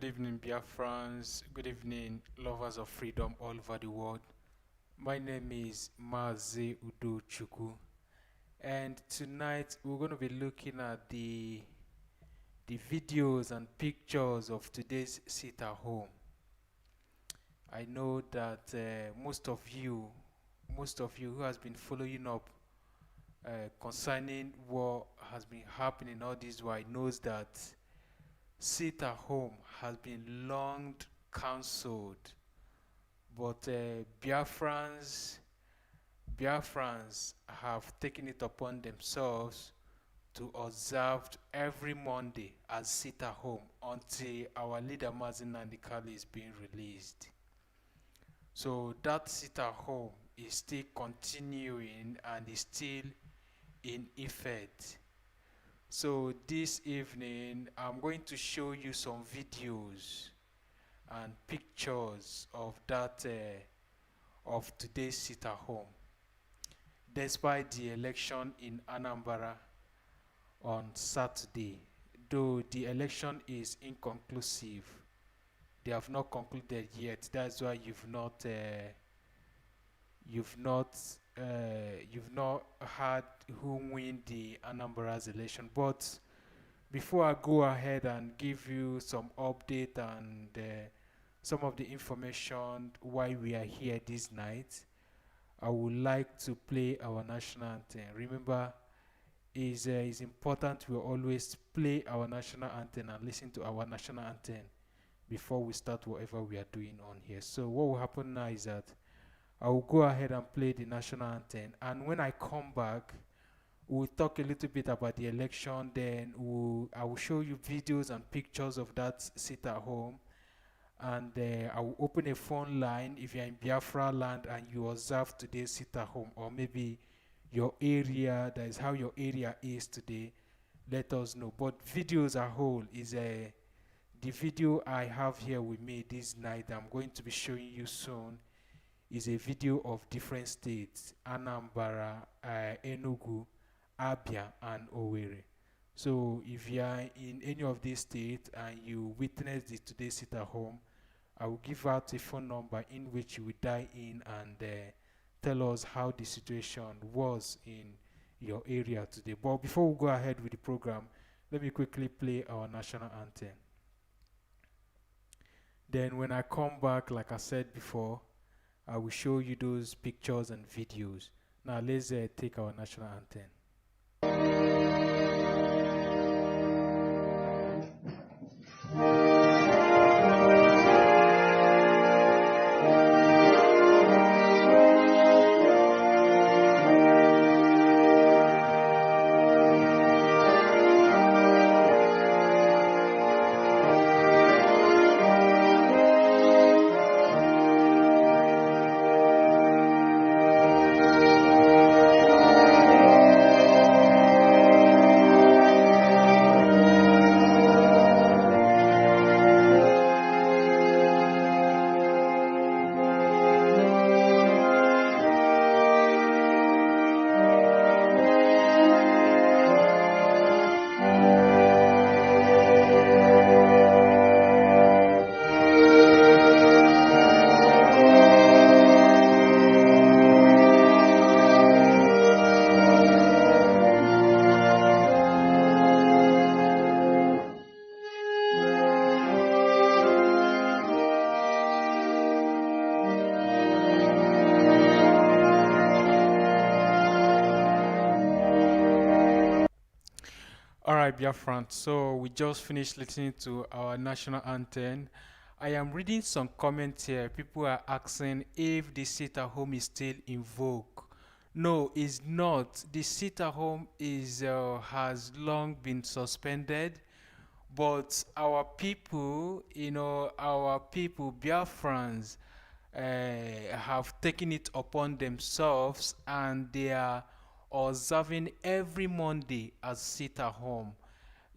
evening, Biafrans. Good evening, lovers of freedom all over the world. My name is Mazi Chuku, and tonight we're going to be looking at the videos and pictures of today's sit at home. I know that most of you who has been following up concerning what has been happening all this while knows that sit at home has been long cancelled, but Biafrans have taken it upon themselves to observe every Monday as sit at home until our leader Mazi is being released. So that sit at home is still continuing and is still in effect. So this evening I'm going to show you some videos and pictures of of today's sit at home. Despite the election in Anambra on Saturday, though the election is inconclusive, they have not concluded yet. That's why you've not heard who win the Anambra's election. But before I go ahead and give you some update and some of the information why we are here this night, I would like to play our national anthem. Remember, it's important we always play our national anthem and listen to our national anthem before we start whatever we are doing on here. So what will happen now is that I will go ahead and play the national anthem, and when I come back, we'll talk a little bit about the election. Then I will show you videos and pictures of that sit at home, and I will open a phone line if you're in BiafraLand and you observe today's sit at home, or maybe your area, that is how your area is today. Let us know. But videos as a whole is the video I have here with me this night. I'm going to be showing you soon is a video of different states: Anambra, Enugu, Abia, and Owerri. So if you are in any of these states and you witness the today's sit at home, I will give out a phone number in which you will dial in and tell us how the situation was in your area today. But before we go ahead with the program, let me quickly play our national anthem. Then when I come back, like I said before, I will show you those pictures and videos. Now let's take our national anthem. Alright, Biafrans, so we just finished listening to our national anthem. I am reading some comments here. People are asking if the sit at home is still in vogue. No, it's not. The sit at home is has long been suspended, but our people, Biafrans, have taken it upon themselves, and they are observing every Monday as sit at home.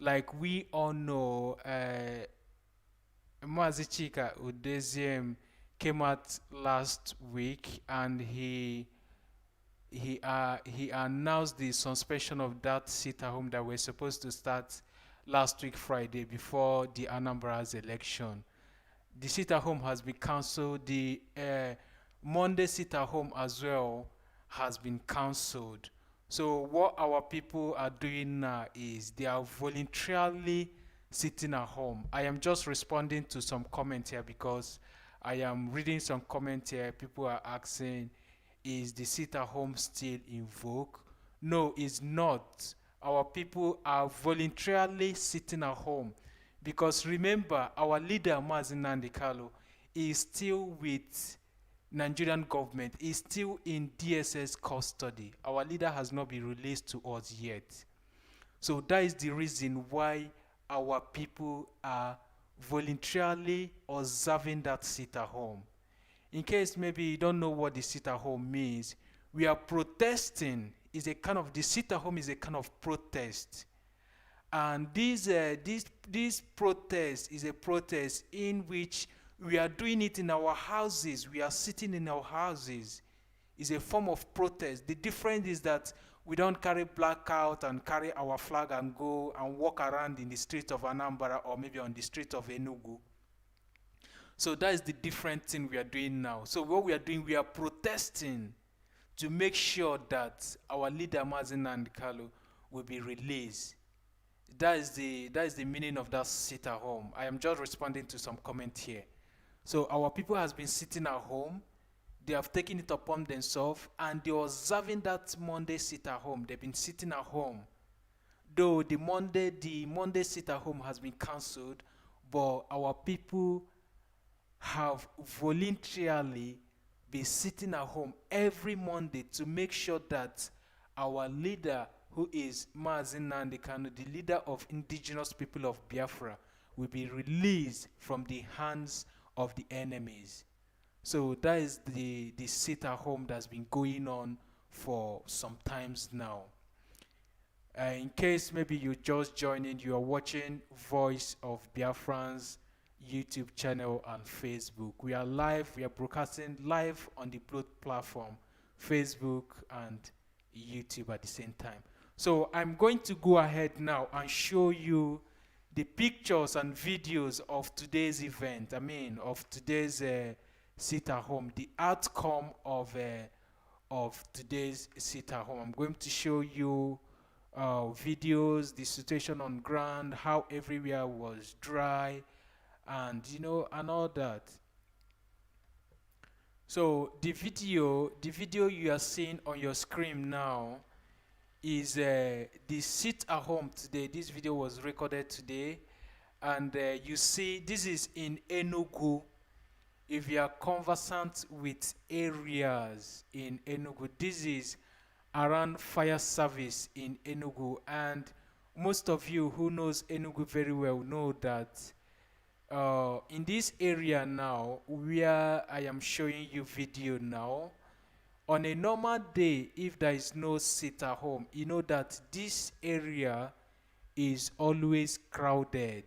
Like we all know, Mazi Chika Udeziem came out last week, and he announced the suspension of that sit at home that we're supposed to start last week Friday before the Anambra's election. The sit at home has been cancelled. The Monday sit at home as well has been cancelled. So what our people are doing now is they are voluntarily sitting at home. I am just responding to some comment here because I am reading some comment here. People are asking, is the sit at home still in vogue? No, it's not. Our people are voluntarily sitting at home because remember, our leader Mazi Nnamdi is still with Nigerian government, is still in DSS custody. Our leader has not been released to us yet. So that is the reason why our people are voluntarily observing that sit at home. In case maybe you don't know what the sit at home means, we are protesting. Is a kind of the sit at home is a kind of protest, and this protest is a protest in which we are doing it in our houses. We are sitting in our houses. It's a form of protest. The difference is that we don't carry blackout and carry our flag and go and walk around in the street of Anambra or maybe on the street of Enugu. So that is the different thing we are doing now. So what we are doing, we are protesting to make sure that our leader Mazi Nnamdi will be released. That is the meaning of that sit at home. I am just responding to some comment here. So our people has been sitting at home. They have taken it upon themselves and they are observing that Monday sit at home. They've been sitting at home. Though the Monday sit at home has been cancelled, but our people have voluntarily been sitting at home every Monday to make sure that our leader, who is Mazi Nnamdi Kanu, the leader of indigenous people of Biafra, will be released from the hands of the enemies. So that is the sit at home that's been going on for some times now. In case maybe you just joining, you are watching Voice of Biafrans YouTube channel and Facebook. We are live, we are broadcasting live on the both platform, Facebook and YouTube at the same time. So I'm going to go ahead now and show you the pictures and videos of today's event. Of today's sit at home, the outcome of today's sit at home. I'm going to show you videos, the situation on ground, how everywhere was dry, and and all that. So the video you are seeing on your screen now is the sit at home today. This video was recorded today, and you see this is in Enugu. If you are conversant with areas in Enugu, this is around fire service in Enugu, and most of you who knows Enugu very well know that in this area now where I am showing you video now, on a normal day, if there is no sit at home, you know that this area is always crowded.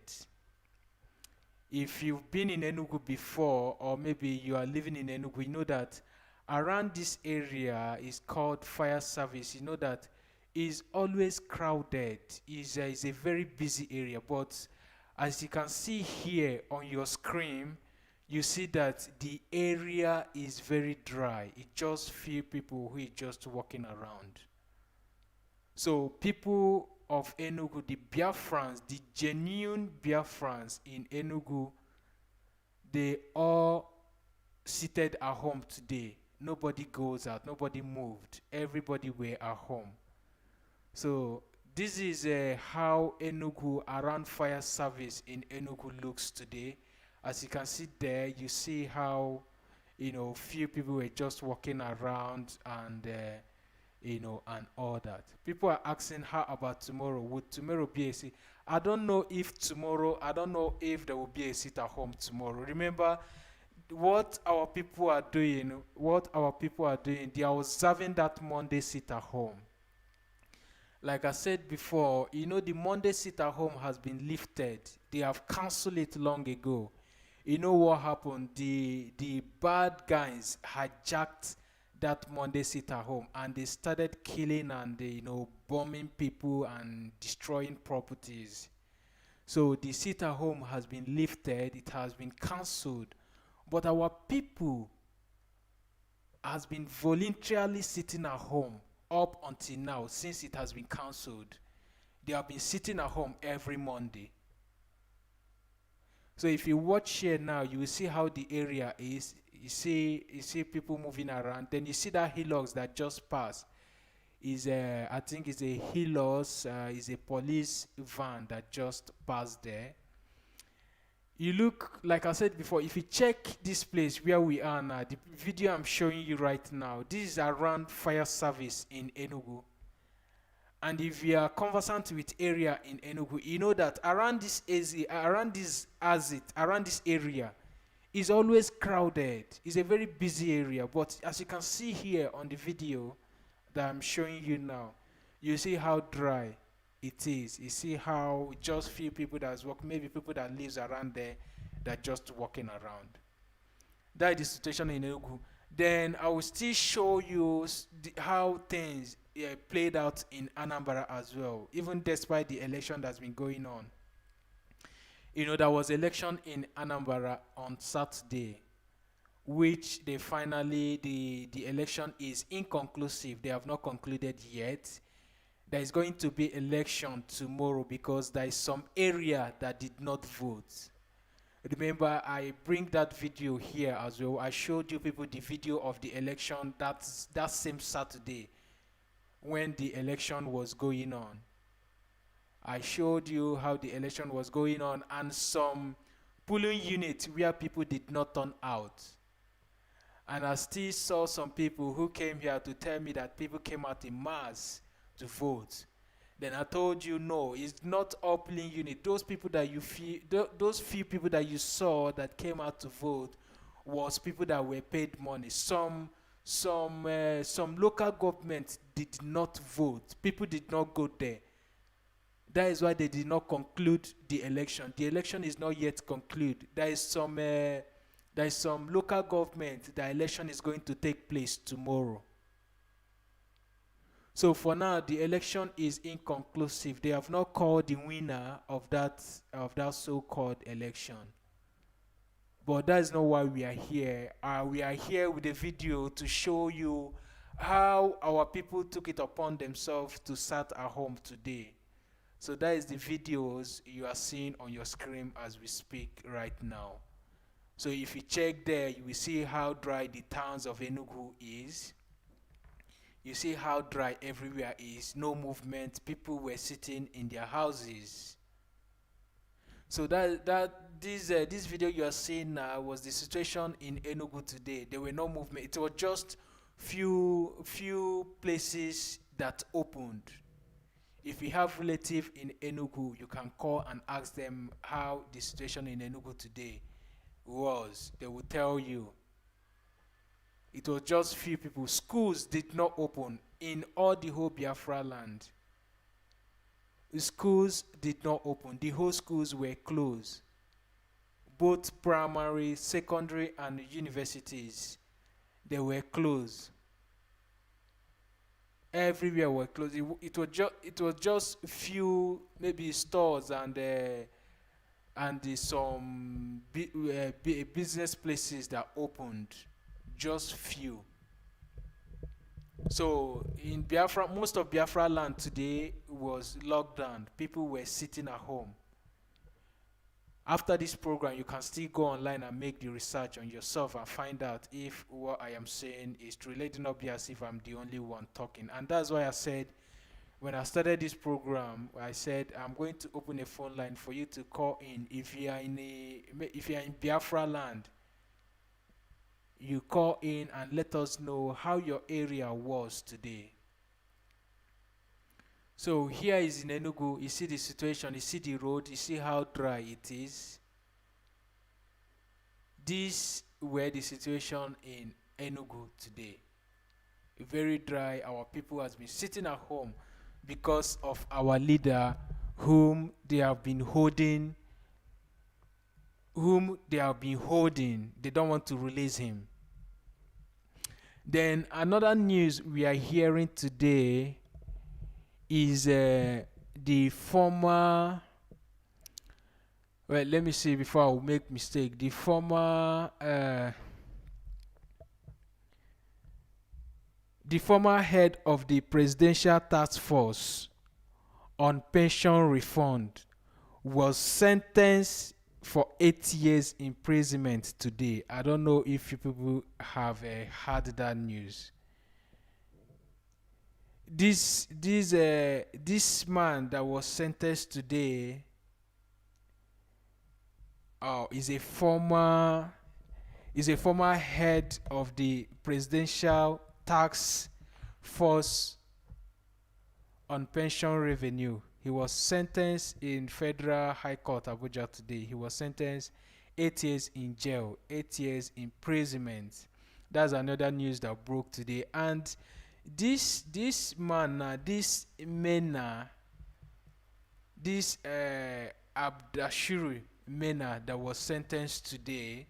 If you've been in Enugu before, or maybe you are living in Enugu, you know that around this area is called fire service. You know that is always crowded. Is a very busy area. But as you can see here on your screen, you see that the area is very dry. It just few people who are just walking around. So people of Enugu, the Biafrans, the genuine Biafrans in Enugu, they all seated at home today. Nobody goes out, nobody moved. Everybody were at home. So this is how Enugu around fire service in Enugu looks today. As you can see there, you see how few people were just walking around and and all that. People are asking, how about tomorrow? Would tomorrow be a sit? I don't know if there will be a sit at home tomorrow. Remember, what our people are doing, they are observing that Monday sit at home. Like I said before, the Monday sit at home has been lifted. They have cancelled it long ago. You know what happened? The bad guys hijacked that Monday sit at home and they started killing and bombing people and destroying properties. So the sit at home has been lifted, it has been cancelled. But our people has been voluntarily sitting at home up until now since it has been cancelled. They have been sitting at home every Monday. So if you watch here now, you will see how the area is. You see people moving around. Then you see that hillocks that just passed. Is I think it's a hillocks. Is a police van that just passed there. You look like I said before. If you check this place where we are now, the video I'm showing you right now, this is around fire service in Enugu. And if you are conversant with area in Enugu, you know that around this around this area is always crowded. It's a very busy area. But as you can see here on the video that I'm showing you now, you see how dry it is. You see how just few people that's work, maybe people that lives around there that just walking around. That is the situation in Enugu. Then I will still show you how things played out in Anambra as well, even despite the election that's been going on. You know, there was election in Anambra on Saturday, which the election is inconclusive. They have not concluded yet. There is going to be election tomorrow because there is some area that did not vote. Remember, I bring that video here as well. I showed you people the video of the election that same Saturday when the election was going on. I showed you how the election was going on and some polling units where people did not turn out. And I still saw some people who came here to tell me that people came out in mass to vote. Then I told you, no, it's not all polling unit. Those people that you feel, those few people that you saw that came out to vote was people that were paid money. Some local governments did not vote. People did not go there. That is why they did not conclude the election. The election is not yet concluded. There is some local government. The election is going to take place tomorrow. So for now, the election is inconclusive. They have not called the winner of that so-called election. But that is not why we are here. We are here with a video to show you how our people took it upon themselves to start at home today. So that is the videos you are seeing on your screen as we speak right now. So if you check there, you will see how dry the towns of Enugu is. You see how dry everywhere is, no movement, people were sitting in their houses. So this video you are seeing now was the situation in Enugu today. There were no movement. It was just few places that opened. If you have relative in Enugu, you can call and ask them how the situation in Enugu today was. They will tell you. It was just few people. Schools did not open in all the whole BiafraLand. Schools did not open. The whole schools were closed. Both primary, secondary, and universities, they were closed. Everywhere were closed. It was just few maybe stores and some business places that opened. Just few. So in Biafra, most of Biafra land today was locked down. People were sitting at home. After this program, you can still go online and make the research on yourself and find out if what I am saying is true. Let it not be as if I'm the only one talking. And that's why I said, when I started this program, I said I'm going to open a phone line for you to call in. If you are in Biafra land, you call in and let us know how your area was today. So here is in Enugu. You see the situation, you see the road, you see how dry it is. This were the situation in Enugu today. Very dry. Our people has been sitting at home because of our leader whom they have been holding. They don't want to release him. Then another news we are hearing today is the former Well, let me see before I will make mistake. The former head of the Presidential Task Force on Pension Refund was sentenced for 8 years imprisonment today. I don't know if you people have heard that news. This man that was sentenced today is a former head of the Presidential Task Force on Pension Revenue. He was sentenced in Federal High Court Abuja today. He was sentenced 8 years in jail, 8 years imprisonment. That's another news that broke today. And this man, this Mena, this Abdashiri Mena that was sentenced today,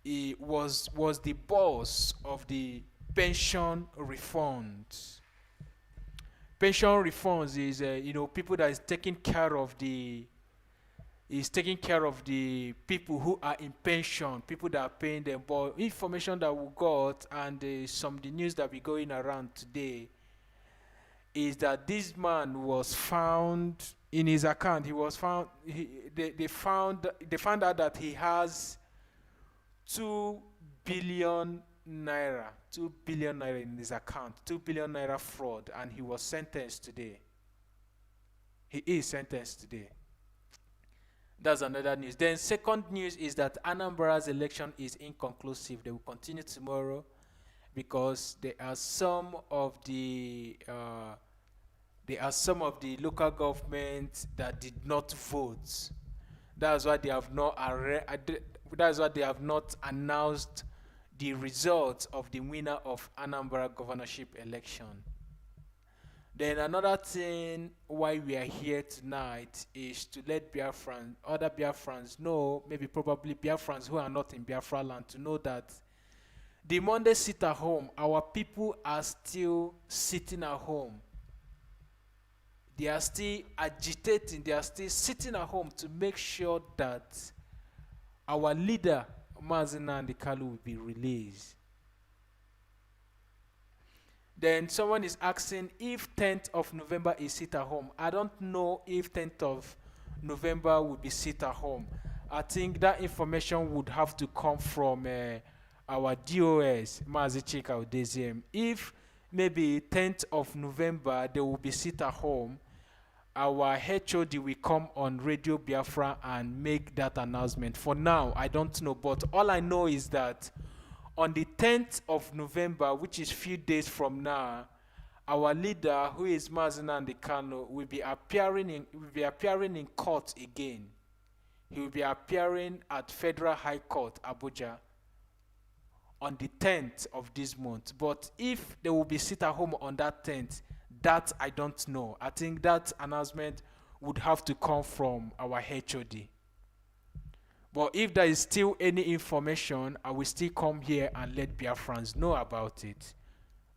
he was the boss of the pension reforms. Pension reforms is people that is taking care of the people who are in pension, people that are paying them. But information that we got and some of the news that be going around today is that this man was found in his account. He was found. They found out that he has 2 billion naira, 2 billion naira in his account, 2 billion naira fraud, and he was sentenced today. He is sentenced today. That's another news. Then second news is that Anambra's election is inconclusive. They will continue tomorrow because there are some of the local governments that did not vote. That's why they have not that's why they have not announced the results of the winner of Anambra governorship election. Then another thing why we are here tonight is to let other Biafrans know, maybe probably Biafrans who are not in BiafraLand, to know that the Monday sit at home, our people are still sitting at home. They are still agitating, they are still sitting at home to make sure that our leader, Mazi Nnamdi Kanu, will be released. Then someone is asking if 10th of November is sit at home. I don't know if 10th of November will be sit at home. I think that information would have to come from our DOS, Mazi Chika Udeziem. If maybe 10th of November they will be sit at home, our HOD will come on Radio Biafra and make that announcement. For now, I don't know, but all I know is that on the 10th of November, which is few days from now, our leader, who is Mazi Nnamdi Kanu, will be appearing in court again. He will be appearing at Federal High Court, Abuja, on the 10th of this month. But if they will be sit at home on that 10th, that I don't know. I think that announcement would have to come from our HOD. But if there is still any information, I will still come here and let Biafrans know about it.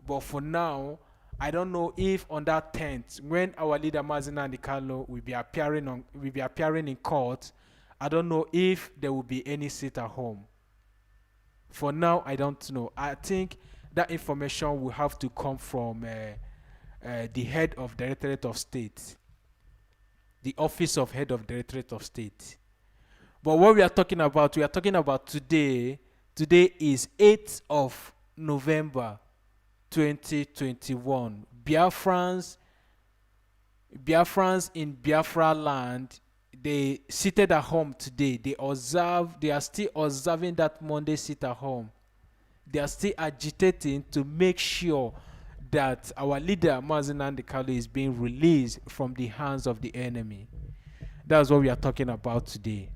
But for now, I don't know if on that 10th, when our leader Mazi Nnamdi Kanu will be appearing in court, I don't know if there will be any sit at home. For now, I don't know. I think that information will have to come from the head of Directorate of State, the office of head of Directorate of State. But what we are talking about today. Today is 8th of November 2021. Biafrans in BiafraLand, they seated at home today. They are still observing that Monday sit at home. They are still agitating to make sure that our leader Mazi Nnamdi Kanu is being released from the hands of the enemy. That's what we are talking about today.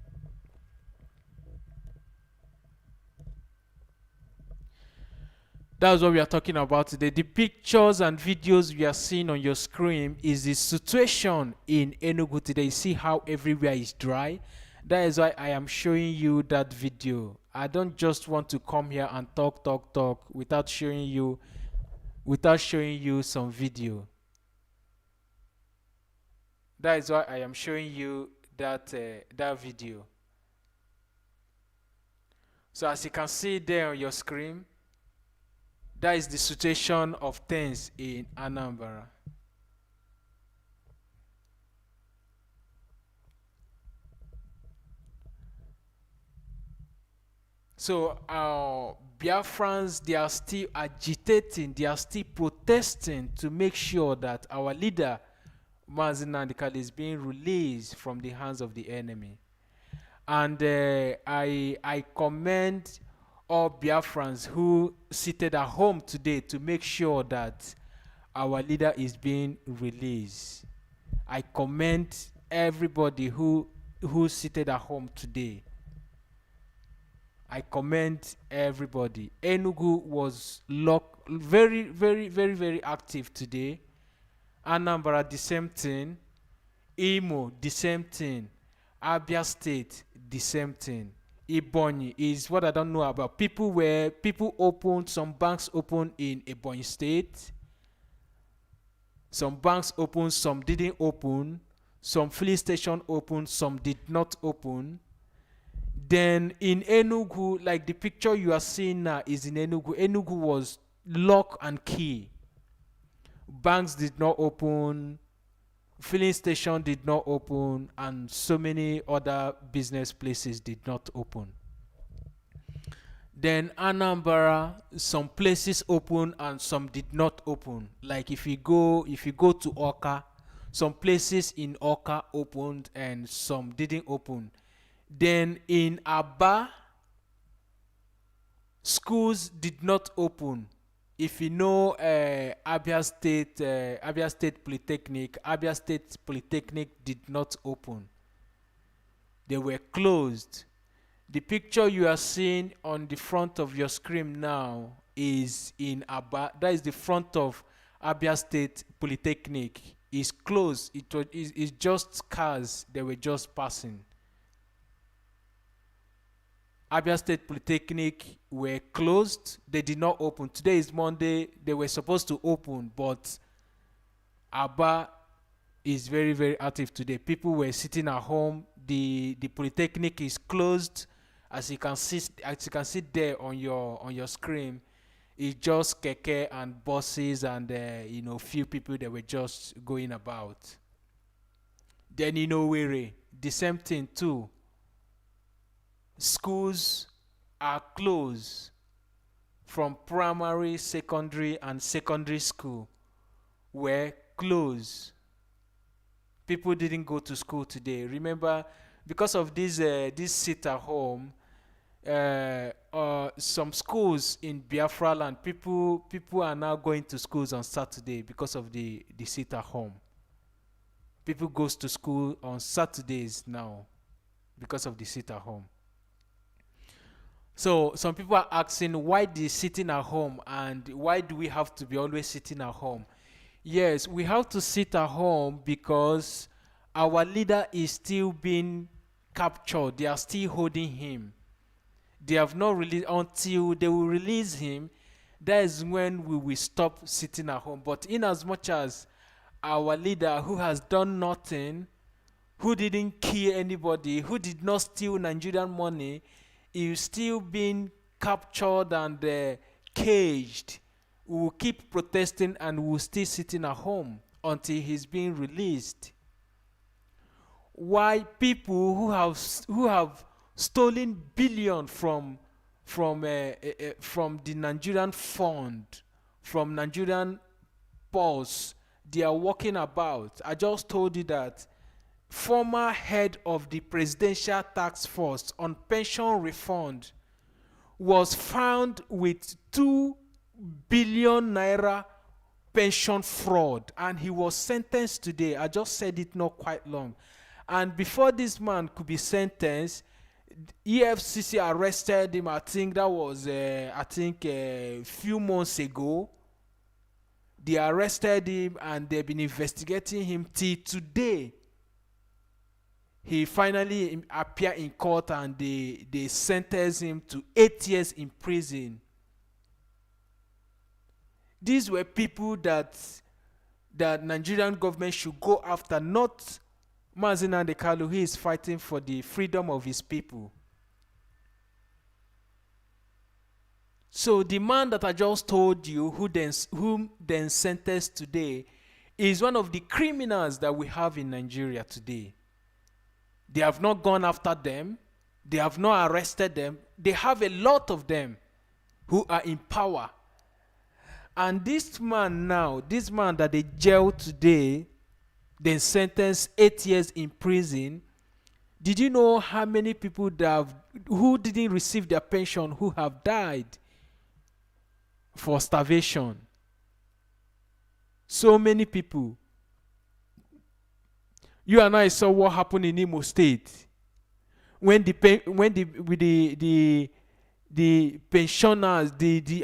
That's what we are talking about today. The pictures and videos we are seeing on your screen is the situation in Enugu today. You see how everywhere is dry? That is why I am showing you that video. I don't just want to come here and talk without showing you some video. That is why I am showing you that video. So as you can see there on your screen, that is the situation of things in Anambra. So Biafrans, they are still agitating, they are still protesting to make sure that our leader, Mazi Nnamdi, is being released from the hands of the enemy. And I commend all Biafrans who seated at home today to make sure that our leader is being released. I commend everybody who seated at home today. I commend everybody. Enugu was very, very, very, very active today. Anambra, the same thing. Imo, the same thing. Abia State, the same thing. Ebonyi is what I don't know about. People opened, some banks opened in Ebonyi State. Some banks opened, some didn't open. Some filling station opened, some did not open. Then in Enugu, like the picture you are seeing now is in Enugu. Enugu was lock and key. Banks did not open, filling station did not open, and so many other business places did not open. Then Anambra, some places open and some did not open. Like if you go to Oka, some places in Oka opened and some didn't open. Then in Aba, schools did not open. If you know Abia State Polytechnic did not open. They were closed. The picture you are seeing on the front of your screen now is in Aba. That is the front of Abia State Polytechnic. It's closed. It's just cars. They were just passing. Abia State Polytechnic were closed. They did not open. Today is Monday. They were supposed to open, but Aba is very, very active today. People were sitting at home. The Polytechnic is closed. As you can see there on your screen, it's just keke and buses and few people that were just going about. Then Owerri, the same thing too. Schools are closed from primary, secondary, and secondary school were closed. People didn't go to school today. Remember, because of this sit at home, some schools in BiafraLand, people are now going to schools on Saturday because of the sit at home. People goes to school on Saturdays now because of the sit at home. So some people are asking, why the sitting at home and why do we have to be always sitting at home? Yes, we have to sit at home because our leader is still being captured. They are still holding him. They have not released until they will release him. That is when we will stop sitting at home. But in as much as our leader, who has done nothing, who didn't kill anybody, who did not steal Nigerian money, is still being captured and caged, we will keep protesting and we will still sitting at home until he's being released. Why people who have stolen billion from the Nigerian fund, from Nigerian pulse, they are walking about. I just told you that former head of the Presidential Task Force on pension refund was found with 2 billion naira pension fraud, and he was sentenced today. I just said it not quite long. And before this man could be sentenced, EFCC arrested him. I think that was a few months ago. They arrested him and they've been investigating him till today. He finally appeared in court and they sentenced him to 8 years in prison. These were people that the Nigerian government should go after, not Mazi Nnamdi, he is fighting for the freedom of his people. So the man that I just told you, whom then sentenced today, is one of the criminals that we have in Nigeria today. They have not gone after them. They have not arrested them. They have a lot of them who are in power. And this man now, this man that they jailed today, then sentenced 8 years in prison. Did you know how many people who didn't receive their pension, who have died for starvation? So many people. You and I saw what happened in Imo State when the pensioners,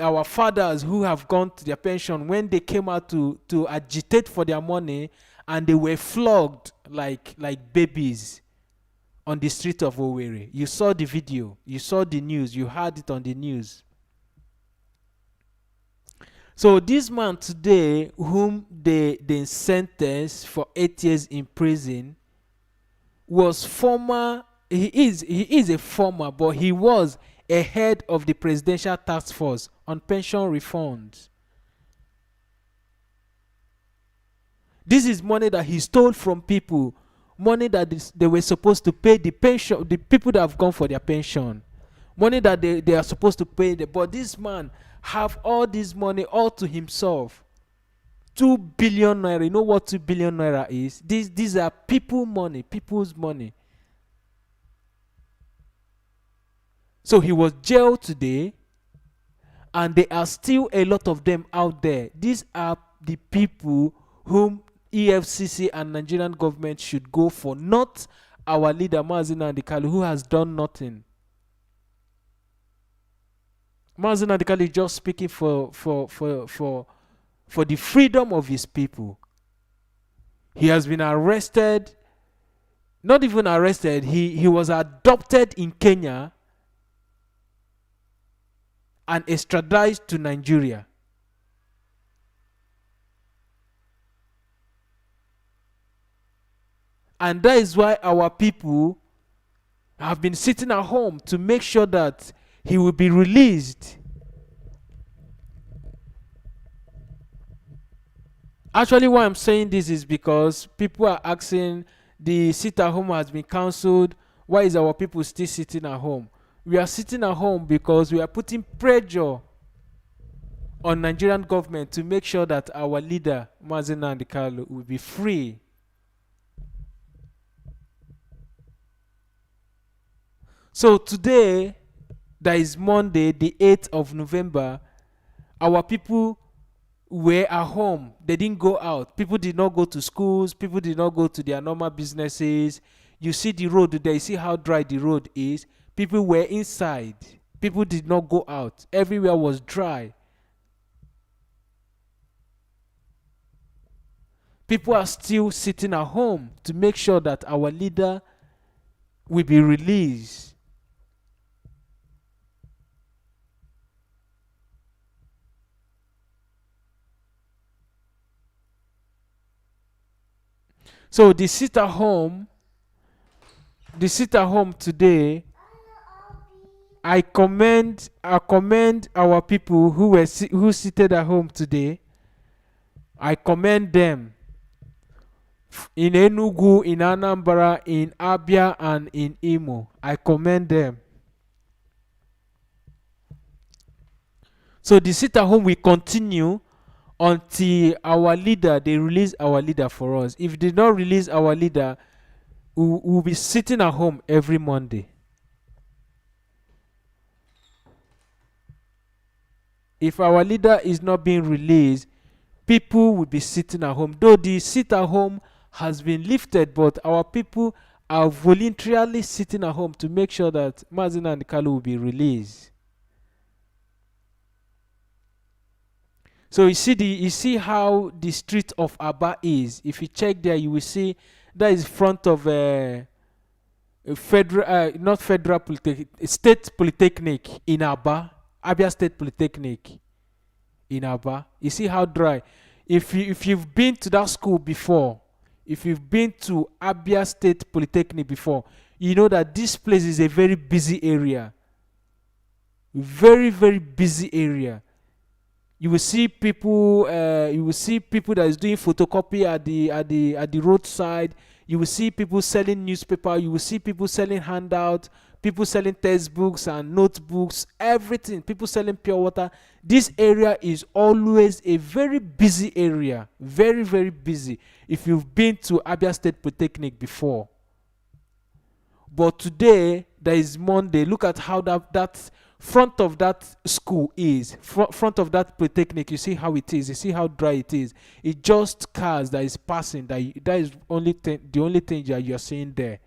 our fathers who have gone to their pension, when they came out to agitate for their money, and they were flogged like babies on the street of Owerri. You saw the video, you saw the news, you heard it on the news. So this man today, whom they sentenced for 8 years in prison, was he is a former, but he was a head of the Presidential Task Force on pension refunds. This is money that he stole from people, money that they were supposed to pay the pension, the people that have gone for their pension, money that they are supposed to pay. But this man have all this money all to himself. 2 billion naira. You know what 2 billion naira is? These are people's money. So he was jailed today, and there are still a lot of them out there. These are the people whom EFCC and Nigerian government should go for, not our leader Mazi Nnamdi, who has done nothing. Mazi Nnamdi is just speaking for the freedom of his people. He has been arrested, not even arrested, he was adopted in Kenya and extradited to Nigeria. And that is why our people have been sitting at home to make sure that he will be released. Actually, why I'm saying this is because people are asking, the sit at home has been cancelled. Why is our people still sitting at home? We are sitting at home because we are putting pressure on Nigerian government to make sure that our leader, Mazi Nnamdi, will be free. So today, that is Monday, the 8th of November, our people were at home. They didn't go out. People did not go to schools. People did not go to their normal businesses. You see the road there. You see how dry the road is. People were inside. People did not go out. Everywhere was dry. People are still sitting at home to make sure that our leader will be released. So the sit at home today, I commend our people who seated at home today. I commend them in Enugu, in Anambra, in Abia, and in Imo. I commend them. So the sit at home will continue until they release our leader for us. If they don't release our leader, we'll be sitting at home every Monday. If our leader is not being released, people will be sitting at home. Though the sit at home has been lifted, but our people are voluntarily sitting at home to make sure that Mazi Nnamdi will be released. So you see how the street of Aba is. If you check there, you will see that is front of a state polytechnic in Aba, Abia State Polytechnic in Aba. You see how dry. If you've been to that school before, If you've been to Abia State Polytechnic before, you know that this place is a very busy area. Very, very busy area. You will see people. You will see people that is doing photocopy at the roadside. You will see people selling newspaper. You will see people selling handout. People selling textbooks and notebooks. Everything. People selling pure water. This area is always a very busy area. Very, very busy. If you've been to Abia State Polytechnic before. But today there is Monday. Look at how that front of that school is. Front of that polytechnic. You see how it is. You see how dry it is. It's just cars that is passing. That is the only thing that you are seeing there.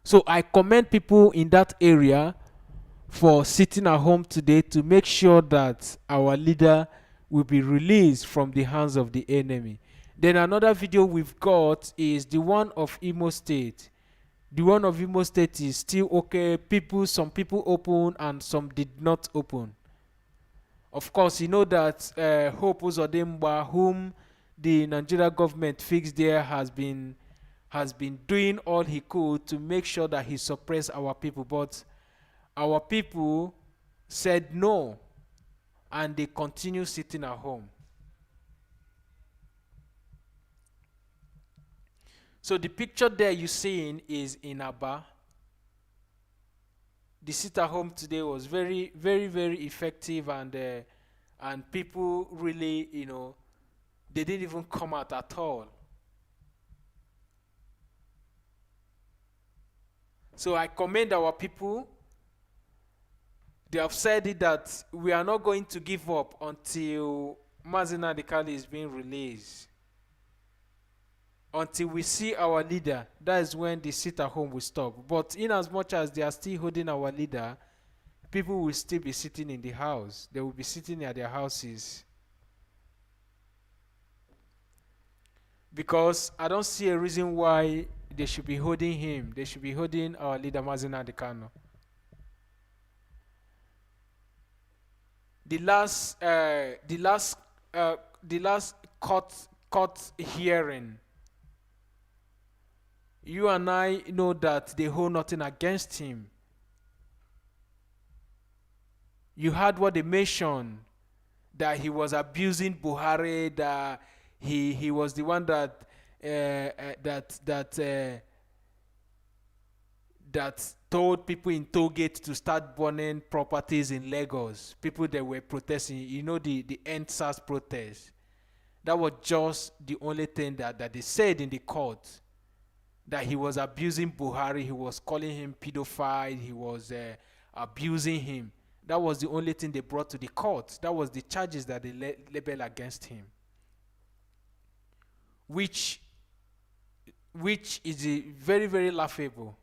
So I commend people in that area for sitting at home today to make sure that our leader will be released from the hands of the enemy. Then another video we've got is the one of Imo State. The one of Imo State is still okay. Some people open and some did not open. Of course, you know that Hope Uzodimba, whom the Nigeria government fixed there, has been doing all he could to make sure that he suppressed our people. But our people said no, and they continue sitting at home. So the picture there you're seeing is in Aba. The sit at home today was very, very, very effective, and people really, they didn't even come out at all. So I commend our people. They have said it that we are not going to give up until Mazi Nnamdi is being released. Until we see our leader, that is when the sit at home will stop. But in as much as they are still holding our leader, people will still be sitting in the house. They will be sitting at their houses. Because I don't see a reason why they should be holding him. They should be holding our leader Mazi Nnamdi. The last court hearing, you and I know that they hold nothing against him. You heard what they mentioned, that he was abusing Buhari, that he was the one that told people in Tollgate to start burning properties in Lagos. People that were protesting, the End SARS protest. That was just the only thing that they said in the court. That he was abusing Buhari, he was calling him pedophile, he was abusing him. That was the only thing they brought to the court. That was the charges that they labeled against him. Which is very, very laughable.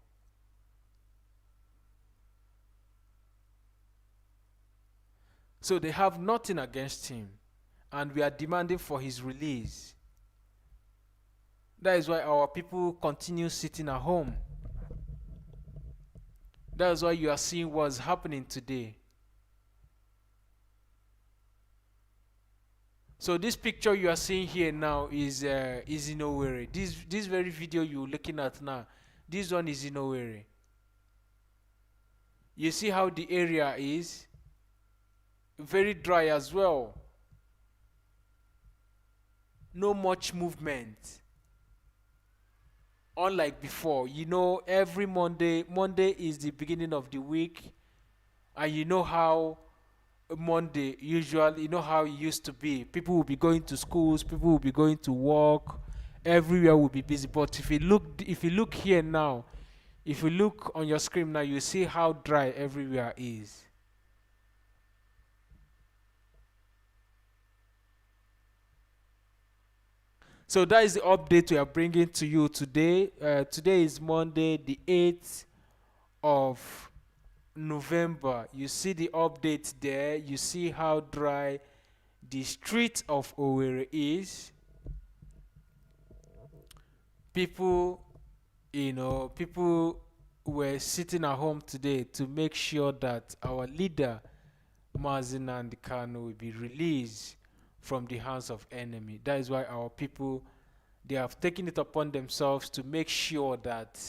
So they have nothing against him, and we are demanding for his release. That is why our people continue sitting at home. That is why you are seeing what's happening today. So this picture you are seeing here now is in Owerri. This very video you're looking at now, this one is in Owerri. You see how the area is very dry as well. No much movement. Unlike before, every Monday is the beginning of the week, and you know how Monday usually, how it used to be. People will be going to schools, people will be going to work, everywhere will be busy. But if you look here now, if you look on your screen now, you see how dry everywhere is. So that is the update we are bringing to you today. Today is Monday, the 8th of November. You see the update there. You see how dry the street of Owerri is. People were sitting at home today to make sure that our leader, Mazi Nnamdi Kanu, will be released from the hands of enemy. That is why our people, they have taken it upon themselves to make sure that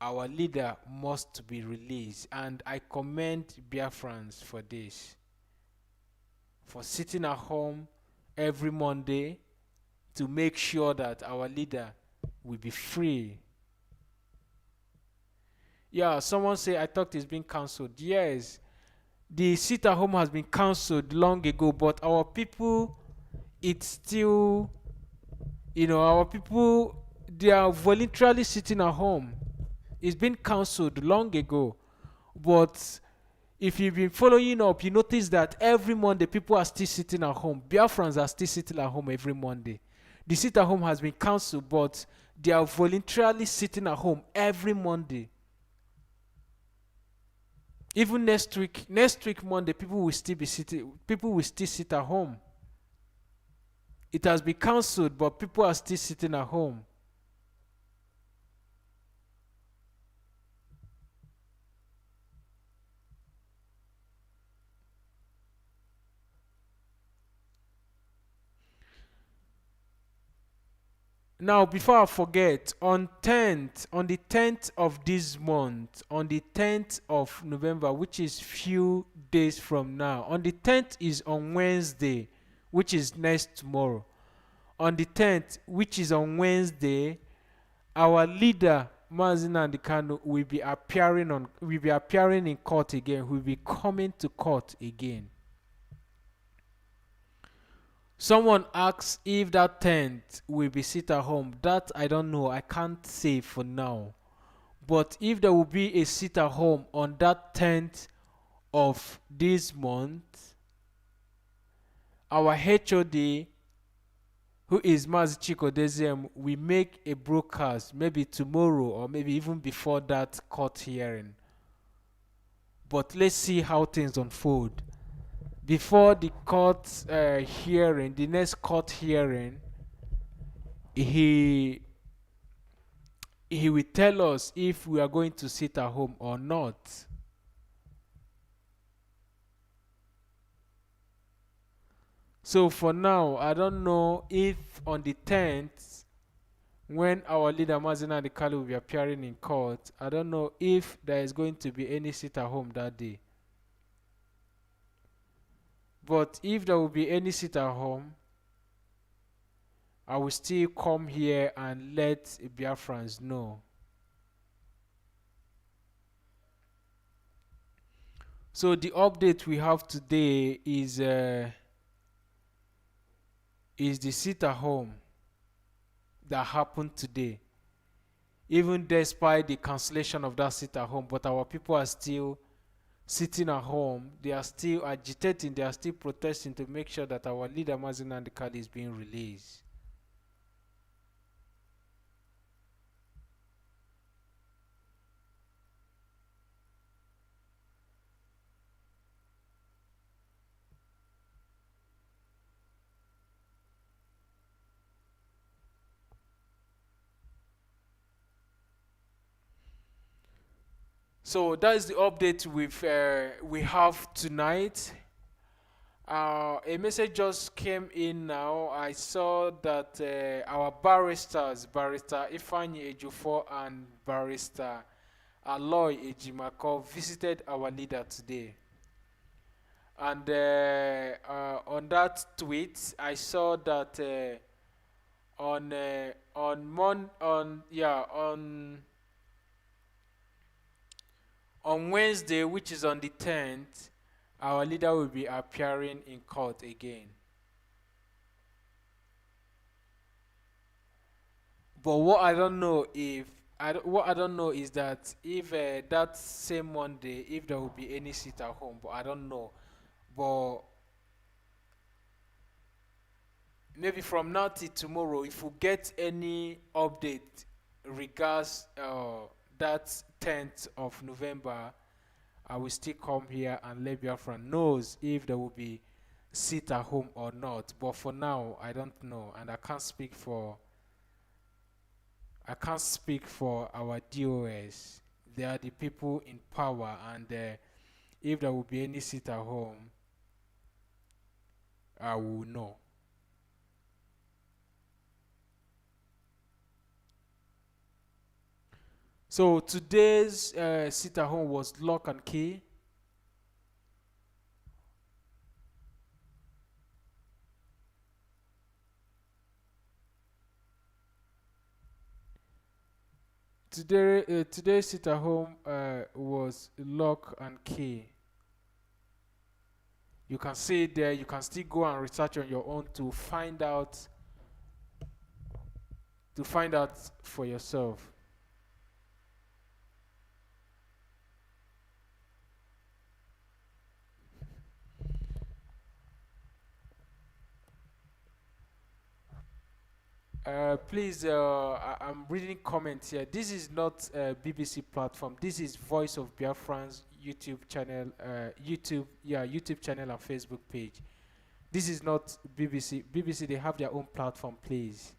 our leader must be released. And I commend Biafrans for this, for sitting at home every Monday to make sure that our leader will be free. Yeah, someone say I thought it's been cancelled. Yes, the sit at home has been cancelled long ago, but our people, it's still, our people, they are voluntarily sitting at home. It's been cancelled long ago, but if you've been following up, you notice that every Monday people are still sitting at home. Biafrans are still sitting at home every Monday. The sit at home has been cancelled, but they are voluntarily sitting at home every Monday. Even next week Monday, people will still sit at home. It has been cancelled, but people are still sitting at home. Now, before I forget, on the 10th of this month, on the 10th of November, which is few days from now, on the 10th is on Wednesday, which is next tomorrow. On the 10th, which is on Wednesday, our leader, Mazi Nnamdi Kanu, will be appearing in court again. Will be coming to court again. Someone asks if that tent will be sit at home. That I don't know. I can't say for now. But if there will be a sit at home on that 10th of this month, our HOD, who is Mazi Chikodezem, will make a broadcast maybe tomorrow or maybe even before that court hearing. But let's see how things unfold. Before the court hearing, the next court hearing, he will tell us if we are going to sit at home or not. So for now, I don't know if on the 10th, when our leader Mazi Nnamdi Kanu will be appearing in court, I don't know if there is going to be any sit at home that day. But if there will be any sit at home, I will still come here and let Biafrans know. So the update we have today is the sit at home that happened today. Even despite the cancellation of that sit at home, but our people are still sitting at home. They are still agitating, they are still protesting to make sure that our leader Mazi Nnamdi Kanu is being released. So that is the update we have tonight. A message just came in now. I saw that our barristers, Barrister Ifeanyi Ejiofor and Barrister Aloy Ejimako, visited our leader today. And on that tweet, I saw that on Wednesday, which is on the 10th, our leader will be appearing in court again. But what I don't know is that if that same Monday, if there will be any sit at home. But I don't know. But maybe from now till tomorrow, if we get any update regards that 10th of November, I will still come here and let Biafra knows if there will be sit at home or not. But for now, I don't know, and I can't speak for our DOS. They are the people in power, and if there will be any sit at home, I will know. So today's sit at home was lock and key. Today's sit at home was lock and key. You can see it there. You can still go and research on your own to find out for yourself. Please, I'm reading comments here. This is not a BBC platform. This is Voice of Biafrans YouTube channel, YouTube channel and Facebook page. This is not BBC. BBC, they have their own platform, please.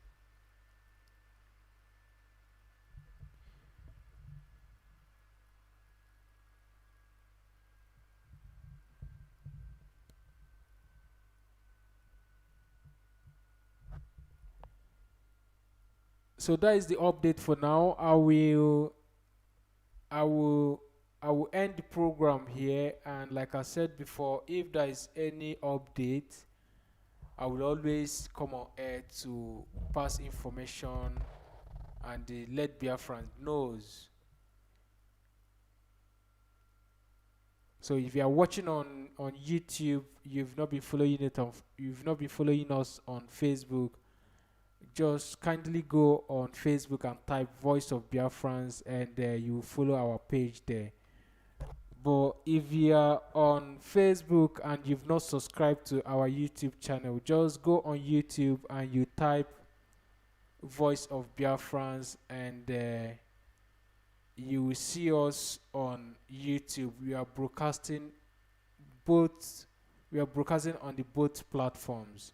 So that is the update for now. I will, I will end the program here. And like I said before, if there is any update, I will always come on air to pass information and let Biafrans knows. So if you are watching on YouTube, you've not been following us on Facebook, just kindly go on Facebook and type Voice of Biafrans and you follow our page there. But if you are on Facebook and you've not subscribed to our YouTube channel, just go on YouTube and you type Voice of Biafrans and you will see us on YouTube. Both we are broadcasting on the both platforms.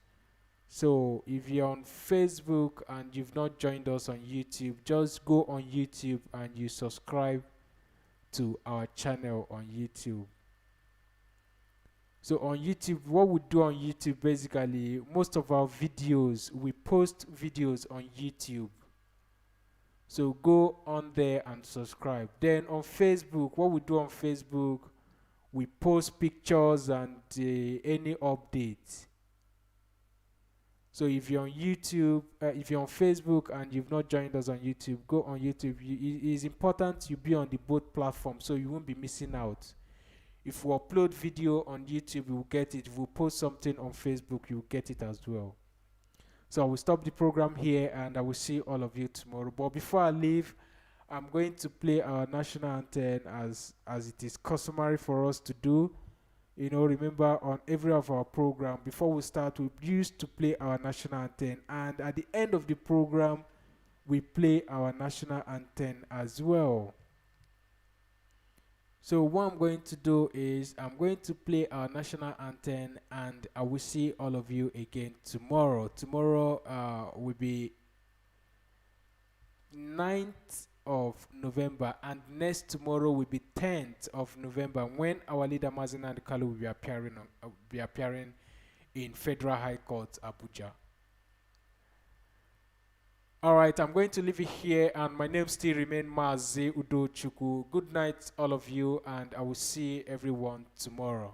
So if you're on Facebook and you've not joined us on YouTube, just go on YouTube and you subscribe to our channel on YouTube. So on YouTube, what we do on YouTube basically, most of our videos, we post videos on YouTube. So go on there and subscribe. Then on Facebook, what we do on Facebook, we post pictures and any updates. So if you're on YouTube, if you're on Facebook and you've not joined us on YouTube, go on YouTube. It is important you be on the both platforms so you won't be missing out. If we upload video on YouTube, you will get it. If we post something on Facebook, you will get it as well. So I will stop the program here and I will see all of you tomorrow. But before I leave, I'm going to play our national anthem as it is customary for us to do. You know, remember on every of our program, before we start, we used to play our national anthem, and at the end of the program, we play our national anthem as well. So what I'm going to do is I'm going to play our national anthem, and I will see all of you again tomorrow. Tomorrow will be 9th of November, and next tomorrow will be 10th of November when our leader Mazi and Kanu will be appearing in Federal High Court, Abuja. Alright, I'm going to leave it here, and my name still remains Mazi Udo Chuku. Good night, all of you, and I will see everyone tomorrow.